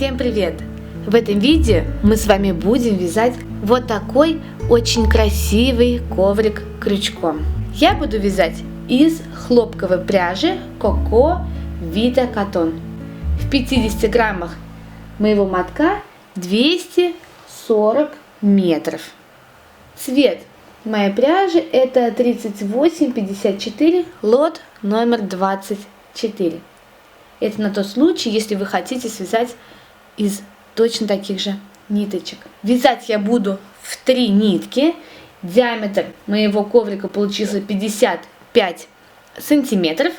Всем привет! В этом видео мы с вами будем вязать вот такой очень красивый коврик крючком. Я буду вязать из хлопковой пряжи Coco Vita Cotton. В 50 граммах моего мотка 240 метров. Цвет моей пряжи это 38-54, лот номер 24. Это на тот случай, если вы хотите связать из точно таких же ниточек. Вязать я буду в 3 нитки. Диаметр моего коврика получился 55 сантиметров.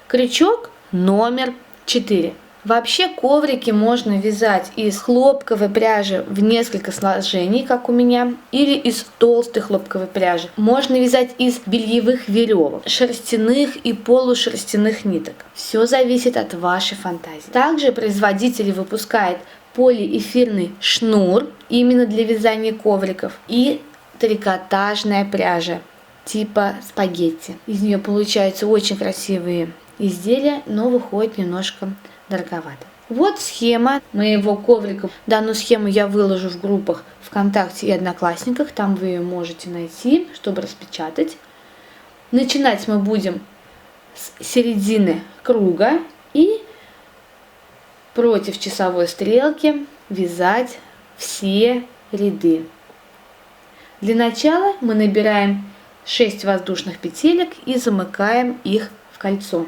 Крючок номер 4. Вообще коврики можно вязать из хлопковой пряжи в несколько сложений, как у меня, или из толстой хлопковой пряжи. Можно вязать из бельевых веревок, шерстяных и полушерстяных ниток. Все зависит от вашей фантазии. Также производитель выпускает полиэфирный шнур именно для вязания ковриков и трикотажная пряжа типа спагетти. Из нее получаются очень красивые изделия, но выходит немножко дороговато. Вот схема моего коврика. Данную схему я выложу в группах ВКонтакте и Одноклассниках. Там вы ее можете найти, чтобы распечатать. Начинать мы будем с середины круга и против часовой стрелки вязать все ряды. Для начала мы набираем 6 воздушных петелек и замыкаем их в кольцо.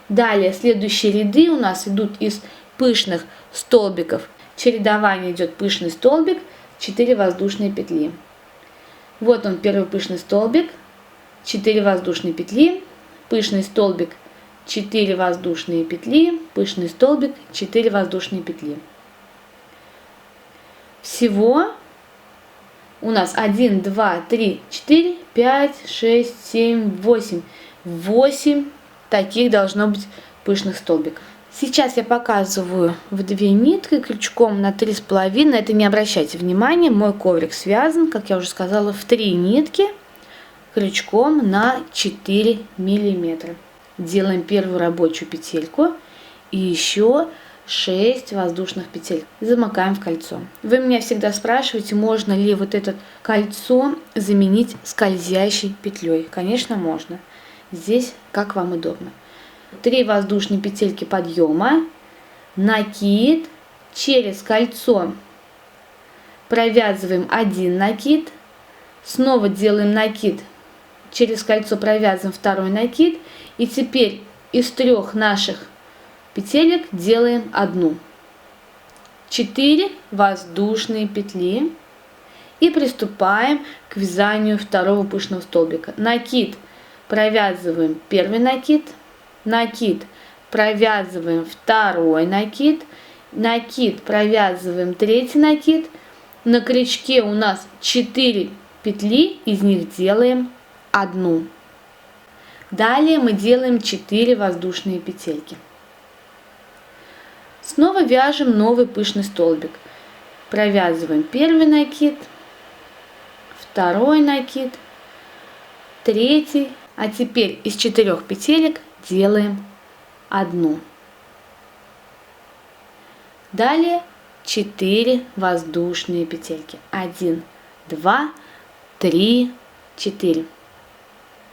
Далее следующие ряды у нас идут из пышных столбиков. Чередование идет пышный столбик, 4 воздушные петли. Вот он, первый пышный столбик, 4 воздушные петли, пышный столбик, 4 воздушные петли, пышный столбик, 4 воздушные петли. Всего у нас 1, 2, 3, 4, 5, 6, 7, 8. 8 таких должно быть пышных столбиков. Сейчас я показываю в 2 нитки крючком на 3,5. Это не обращайте внимания, мой коврик связан, как я уже сказала, в 3 нитки крючком на 4 миллиметра. Делаем первую рабочую петельку и еще 6 воздушных петель. Замыкаем в кольцо. Вы меня всегда спрашиваете, можно ли вот это кольцо заменить скользящей петлей. Конечно, можно. Здесь как вам удобно. 3 воздушные петельки подъема, накид, через кольцо провязываем 1 накид, снова делаем накид, через кольцо провязываем 2 накид, и теперь из 3 наших петелек делаем 1. 4 воздушные петли и приступаем к вязанию второго пышного столбика. Накид. Провязываем 1 накид, накид, провязываем 2 накид, накид, провязываем 3 накид. На крючке у нас 4 петли, из них делаем 1. Далее мы делаем 4 воздушные петельки. Снова вяжем новый пышный столбик. Провязываем 1 накид, 2 накид, 3. А теперь из 4 петелек делаем 1. Далее 4 воздушные петельки. 1, 2, 3, 4.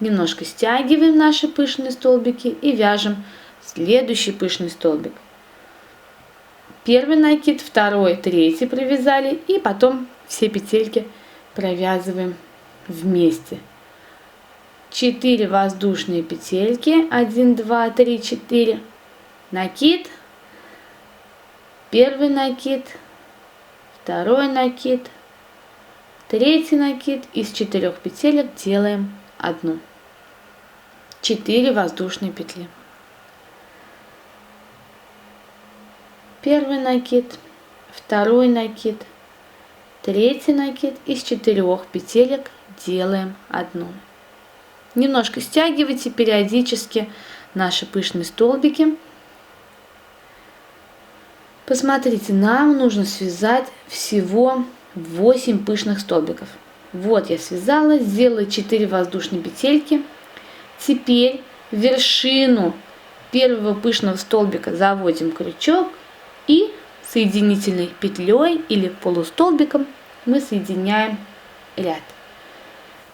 Немножко стягиваем наши пышные столбики и вяжем следующий пышный столбик. 1 накид, 2, 3 провязали и потом все петельки провязываем вместе. 4 воздушные петельки, 1, 2, 3, 4, накид, 1 накид, 2 накид, 3 накид, из 4 петелек делаем 1. 4 воздушные петли. 1 накид, 2 накид, 3 накид, из 4 петелек делаем 1. Немножко стягивайте периодически наши пышные столбики. Посмотрите, нам нужно связать всего 8 пышных столбиков. Вот я связала, сделала 4 воздушные петельки. Теперь в вершину первого пышного столбика заводим крючок и соединительной петлей или полустолбиком мы соединяем ряд.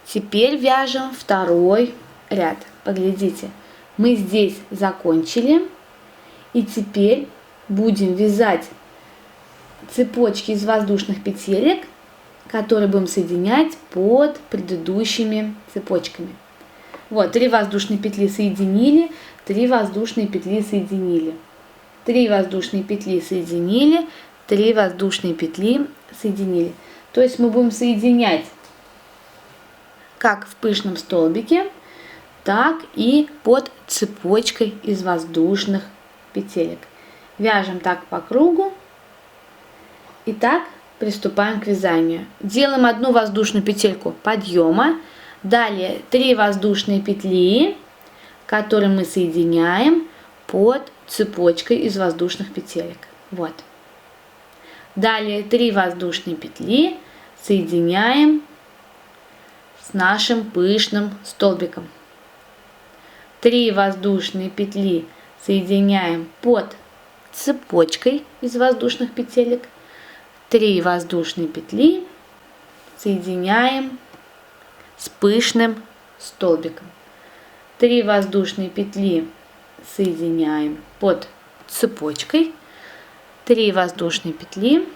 Теперь вяжем второй ряд. Поглядите, мы здесь закончили, и теперь будем вязать цепочки из воздушных петелек, которые будем соединять под предыдущими цепочками. Вот, 3 воздушные петли соединили, 3 воздушные петли соединили, 3 воздушные петли соединили, 3 воздушные петли соединили. То есть мы будем соединять как в пышном столбике, так и под цепочкой из воздушных петелек. Вяжем так по кругу. Итак, приступаем к вязанию. Делаем одну воздушную петельку подъема, далее 3 воздушные петли, которые мы соединяем под цепочкой из воздушных петелек. Вот. Далее 3 воздушные петли соединяем с нашим пышным столбиком. 3 воздушные петли соединяем под цепочкой из воздушных петелек. 3 воздушные петли соединяем с пышным столбиком. 3 воздушные петли соединяем под цепочкой. 3 воздушные петли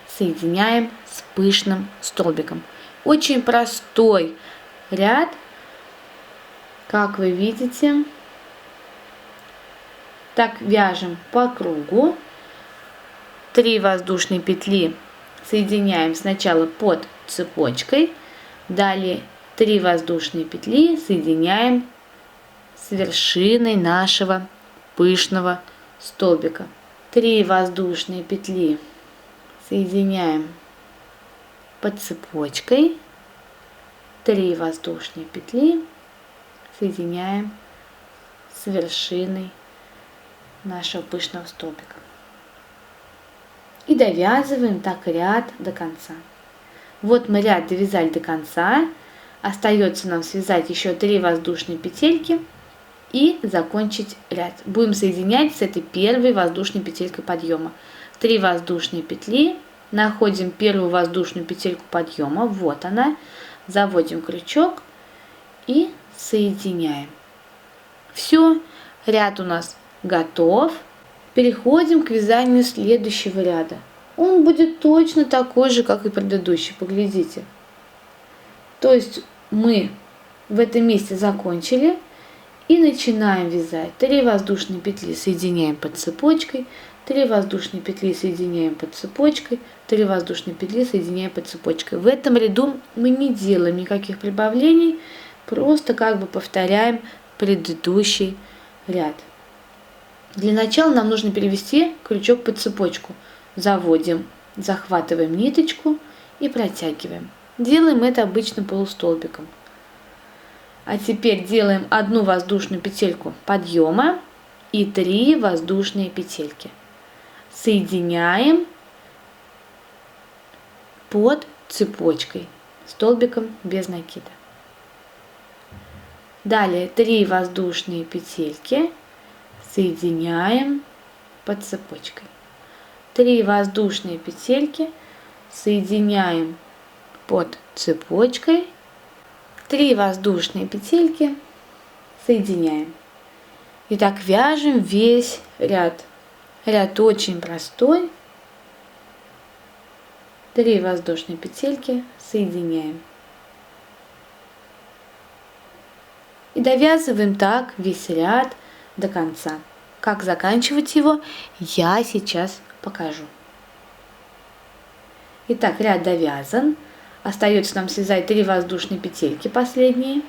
соединяем с пышным столбиком. Очень простой ряд, как вы видите. Так вяжем по кругу. 3 воздушные петли соединяем сначала под цепочкой, далее 3 воздушные петли соединяем с вершиной нашего пышного столбика. 3 воздушные петли соединяем под цепочкой, 3 воздушные петли соединяем с вершиной нашего пышного столбика. И довязываем так ряд до конца. Вот мы ряд довязали до конца. Остается нам связать еще 3 воздушные петельки и закончить ряд. Будем соединять с этой первой воздушной петелькой подъема. 3 воздушные петли. Находим первую воздушную петельку подъема. Вот она. Заводим крючок и соединяем. Все, ряд у нас готов. Переходим к вязанию следующего ряда. Он будет точно такой же, как и предыдущий. Поглядите. То есть мы в этом месте закончили и начинаем вязать. 3 воздушные петли соединяем под цепочкой, 3 воздушные петли соединяем под цепочкой, 3 воздушные петли соединяем под цепочкой. В этом ряду мы не делаем никаких прибавлений, просто как бы повторяем предыдущий ряд. Для начала нам нужно перевести крючок под цепочку. Заводим, захватываем ниточку и протягиваем. Делаем это обычным полустолбиком. А теперь делаем одну воздушную петельку подъема и 3 воздушные петельки. Соединяем под цепочкой, столбиком без накида. Далее 3 воздушные петельки соединяем под цепочкой. 3 воздушные петельки соединяем под цепочкой. 3 воздушные петельки соединяем. И так вяжем весь ряд. Ряд очень простой. 3 воздушные петельки соединяем. И довязываем так весь ряд до конца. Как заканчивать его, я сейчас покажу. Итак, ряд довязан. Остается нам связать 3 воздушные петельки последние.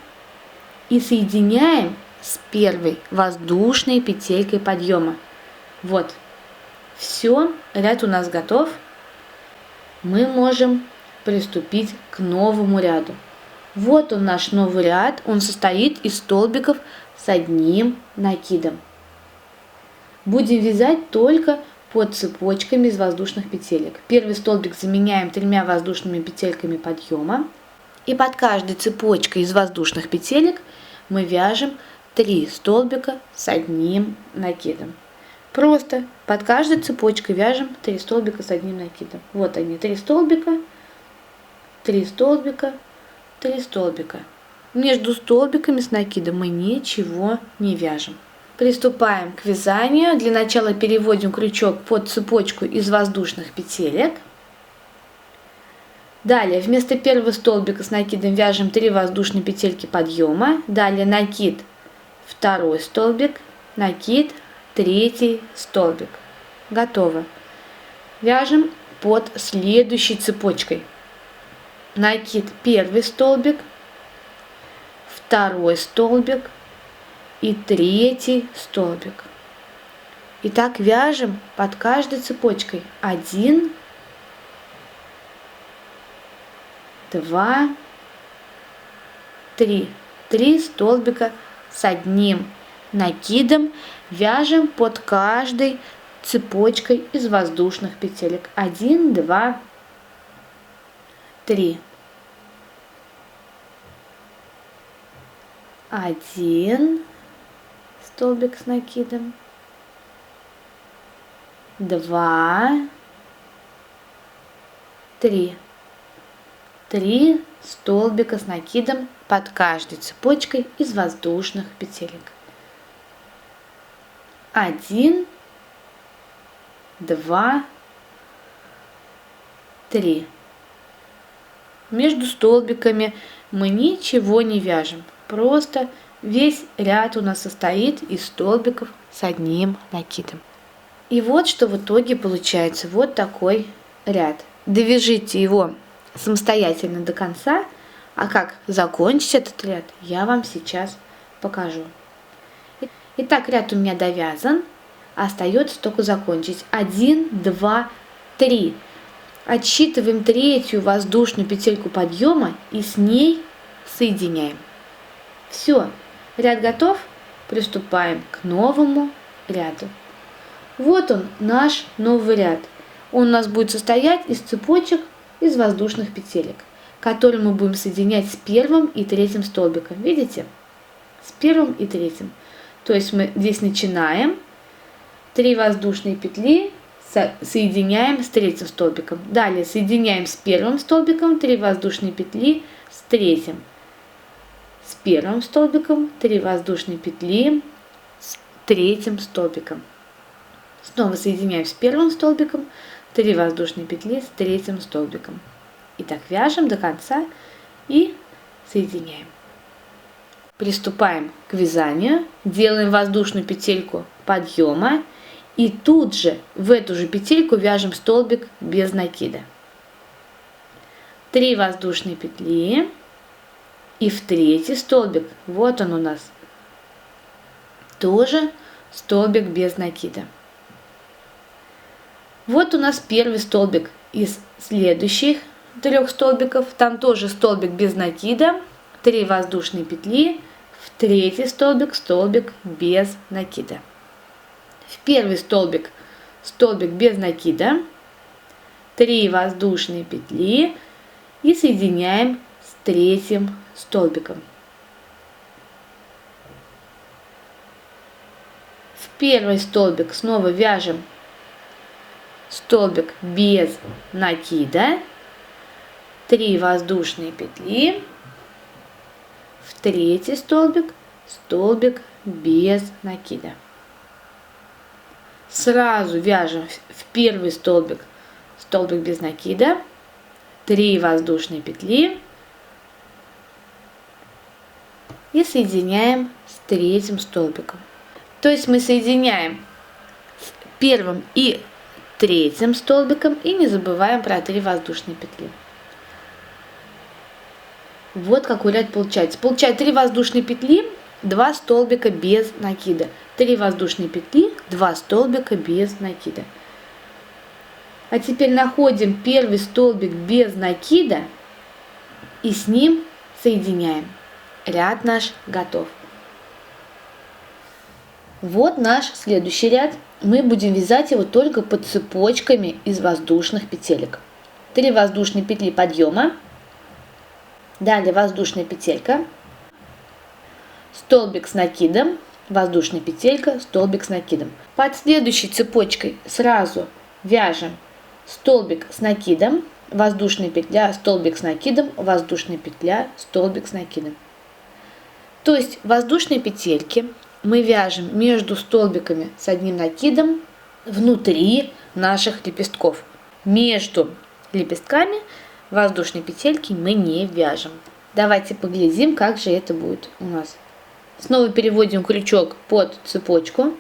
И соединяем с первой воздушной петелькой подъема. Вот. Все, ряд у нас готов. Мы можем приступить к новому ряду. Вот он наш новый ряд. Он состоит из столбиков с одним накидом. Будем вязать только под цепочками из воздушных петелек. Первый столбик заменяем 3 воздушными петельками подъема. И под каждой цепочкой из воздушных петелек мы вяжем 3 столбика с одним накидом. Просто под каждой цепочкой вяжем 3 столбика с одним накидом. Вот они, 3 столбика, 3 столбика, 3 столбика. Между столбиками с накидом мы ничего не вяжем. Приступаем к вязанию. Для начала переводим крючок под цепочку из воздушных петелек. Далее вместо первого столбика с накидом вяжем 3 воздушные петельки подъема. Далее накид, второй столбик, накид, третий столбик. Готово. Вяжем под следующей цепочкой. Накид, первый столбик, второй столбик и третий столбик. Итак, вяжем под каждой цепочкой 1, 2, 3. 3 столбика с одним накидом вяжем под каждой цепочкой из воздушных петелек. 1, 2, 3. 1 столбик с накидом, 2, 3. 3 столбика с накидом под каждой цепочкой из воздушных петелек. 1, 2, 3. Между столбиками мы ничего не вяжем. Просто весь ряд у нас состоит из столбиков с одним накидом. И вот что в итоге получается. Вот такой ряд. Довяжите его самостоятельно до конца. А как закончить этот ряд, я вам сейчас покажу. Итак, ряд у меня довязан. Остается только закончить. 1, 2, 3. Отсчитываем третью воздушную петельку подъема и с ней соединяем. Все, ряд готов. Приступаем к новому ряду. Вот он, наш новый ряд. Он у нас будет состоять из цепочек из воздушных петелек, которые мы будем соединять с первым и третьим столбиком. Видите? С первым и третьим. То есть мы здесь начинаем 3 воздушные петли, соединяем с третьим столбиком. Далее соединяем с первым столбиком 3 воздушные петли с третьим. С первым столбиком 3 воздушные петли с третьим столбиком. Снова соединяем с первым столбиком 3 воздушные петли с третьим столбиком. И так вяжем до конца и соединяем. Приступаем к вязанию. Делаем воздушную петельку подъема и тут же в эту же петельку вяжем столбик без накида. 3 воздушные петли и в третий столбик, вот он у нас, тоже столбик без накида. Вот у нас первый столбик из следующих 3 столбиков, там тоже столбик без накида, 3 воздушные петли, в третий столбик столбик без накида. В первый столбик столбик без накида, 3 воздушные петли и соединяем с третьим столбиком. В первый столбик снова вяжем столбик без накида, 3 воздушные петли, в третий столбик столбик без накида. Сразу вяжем в первый столбик столбик без накида, 3 воздушные петли и соединяем с третьим столбиком. То есть мы соединяем с первым и третьим столбиком и не забываем про 3 воздушные петли. Вот какой ряд получается. Получается 3 воздушные петли, 2 столбика без накида. 3 воздушные петли, 2 столбика без накида. А теперь находим первый столбик без накида и с ним соединяем. Ряд наш готов. Вот наш следующий ряд. Мы будем вязать его только под цепочками из воздушных петелек. 3 воздушные петли подъема. Далее воздушная петелька. Столбик с накидом. воздушная петелька, столбик с накидом. Под следующей цепочкой сразу вяжем столбик с накидом, воздушная петля, столбик с накидом, воздушная петля, столбик с накидом. То есть воздушные петельки мы вяжем между столбиками с одним накидом внутри наших лепестков. Между лепестками воздушные петельки мы не вяжем. Давайте поглядим, как же это будет у нас. Снова переводим крючок под цепочку.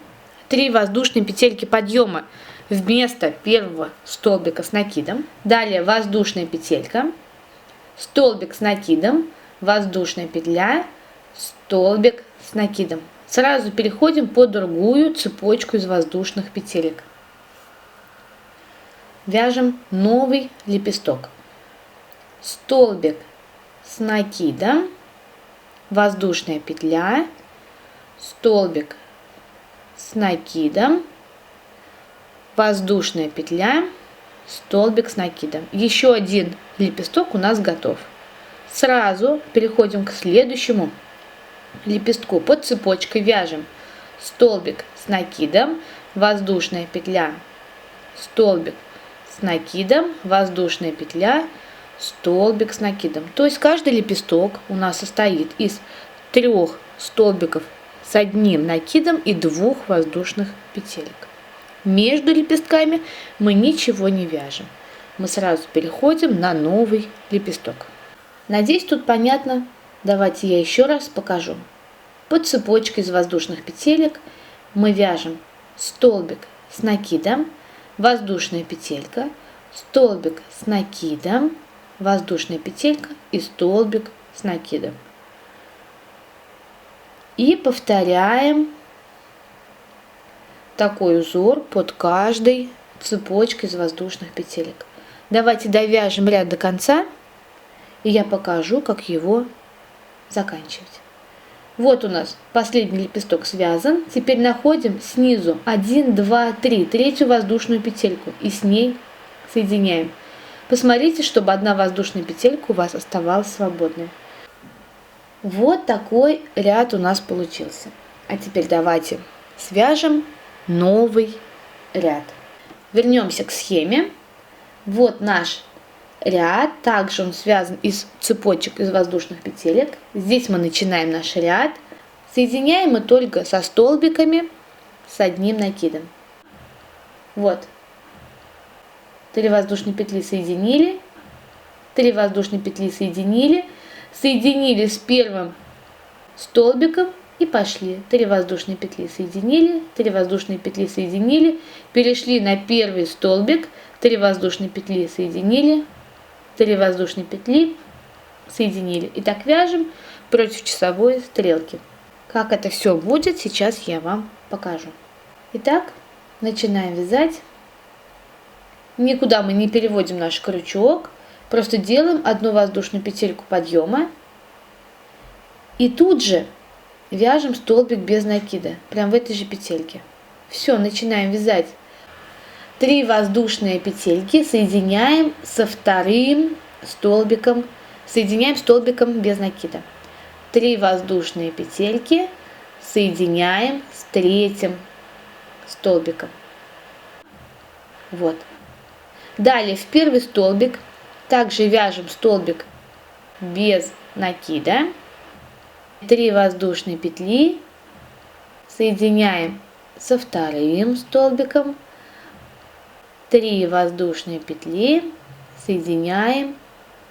3 воздушные петельки подъема вместо первого столбика с накидом. Далее воздушная петелька, столбик с накидом, воздушная петля, столбик с накидом. Сразу переходим под другую цепочку из воздушных петелек. Вяжем новый лепесток. Столбик с накидом, воздушная петля, столбик с накидом, воздушная петля, столбик с накидом. Еще один лепесток у нас готов. Сразу переходим к следующему лепестку. Под цепочкой вяжем столбик с накидом, воздушная петля, столбик с накидом, воздушная петля, столбик с накидом. То есть каждый лепесток у нас состоит из 3 столбиков с одним накидом и 2 воздушных петелек. Между лепестками мы ничего не вяжем. Мы сразу переходим на новый лепесток. Надеюсь, тут понятно. Давайте я еще раз покажу. Под цепочкой из воздушных петелек мы вяжем столбик с накидом, воздушная петелька, столбик с накидом, воздушная петелька и столбик с накидом. И повторяем такой узор под каждой цепочкой из воздушных петелек. Давайте довяжем ряд до конца, и я покажу, как его заканчивать. Вот у нас последний лепесток связан. Теперь находим снизу 1, 2, 3, третью воздушную петельку и с ней соединяем. Посмотрите, чтобы одна воздушная петелька у вас оставалась свободной. Вот такой ряд у нас получился. А теперь давайте свяжем новый ряд. Вернемся к схеме. Вот наш ряд. Также он связан из цепочек из воздушных петелек. Здесь мы начинаем наш ряд. Соединяем мы только со столбиками с одним накидом. Вот. 3 воздушные петли соединили. 3 воздушные петли соединили. Соединили с первым столбиком и пошли. 3 воздушные петли соединили. 3 воздушные петли соединили. Перешли на первый столбик. 3 воздушные петли соединили. 3 воздушные петли соединили. И так вяжем против часовой стрелки. Как это все будет, сейчас я вам покажу. Итак, начинаем вязать. Никуда мы не переводим наш крючок. Просто делаем одну воздушную петельку подъема. И тут же вяжем столбик без накида. Прям в этой же петельке. Все, начинаем вязать. 3 воздушные петельки соединяем со вторым столбиком. Соединяем столбиком без накида. 3 воздушные петельки соединяем с третьим столбиком. Вот. Далее в первый столбик также вяжем столбик без накида. 3 воздушные петли соединяем со вторым столбиком. 3 воздушные петли соединяем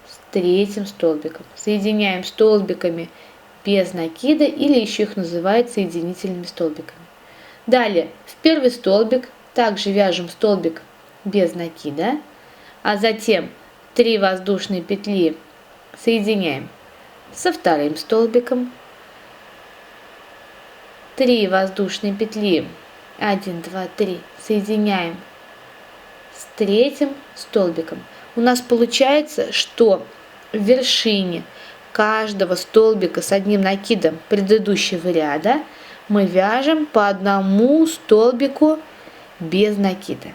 с третьим столбиком. Соединяем столбиками без накида или еще их называют соединительными столбиками. Далее в первый столбик также вяжем столбик без накида, а затем 3 воздушные петли соединяем со вторым столбиком. 3 воздушные петли 1, 2, 3 соединяем с третьим столбиком. У нас получается, что в вершине каждого столбика с одним накидом предыдущего ряда мы вяжем по одному столбику без накида.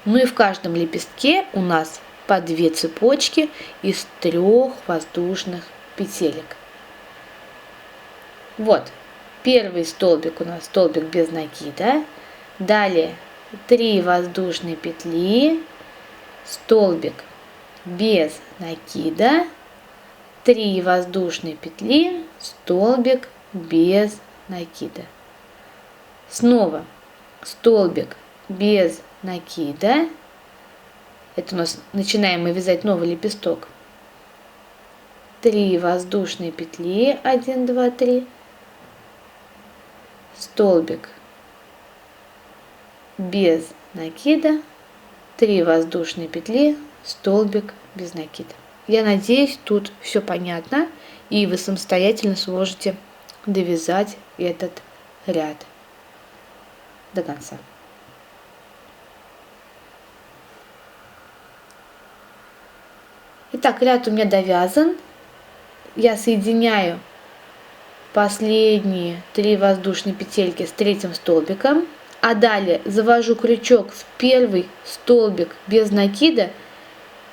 Ну и в каждом лепестке у нас по 2 цепочки из 3 воздушных петелек. Вот, первый столбик у нас столбик без накида. Далее 3 воздушные петли, столбик без накида, 3 воздушные петли, столбик без накида. Снова столбик без накида. Это у нас начинаем мы вязать новый лепесток. 3 воздушные петли, 1, 2, 3, столбик без накида, 3 воздушные петли, столбик без накида. Я надеюсь, тут все понятно, и вы самостоятельно сможете довязать этот ряд до конца. Итак, ряд у меня довязан. Я соединяю последние 3 воздушные петельки с третьим столбиком, а далее завожу крючок в первый столбик без накида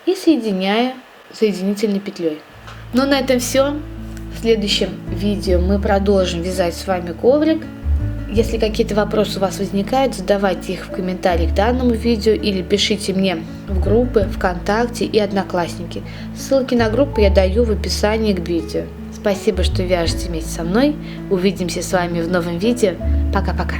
и соединяю соединительной петлей. Ну, на этом все. В следующем видео мы продолжим вязать с вами коврик. Если какие-то вопросы у вас возникают, задавайте их в комментариях к данному видео или пишите мне в группы ВКонтакте и Одноклассники. Ссылки на группы я даю в описании к видео. Спасибо, что вяжете вместе со мной. Увидимся с вами в новом видео. Пока-пока.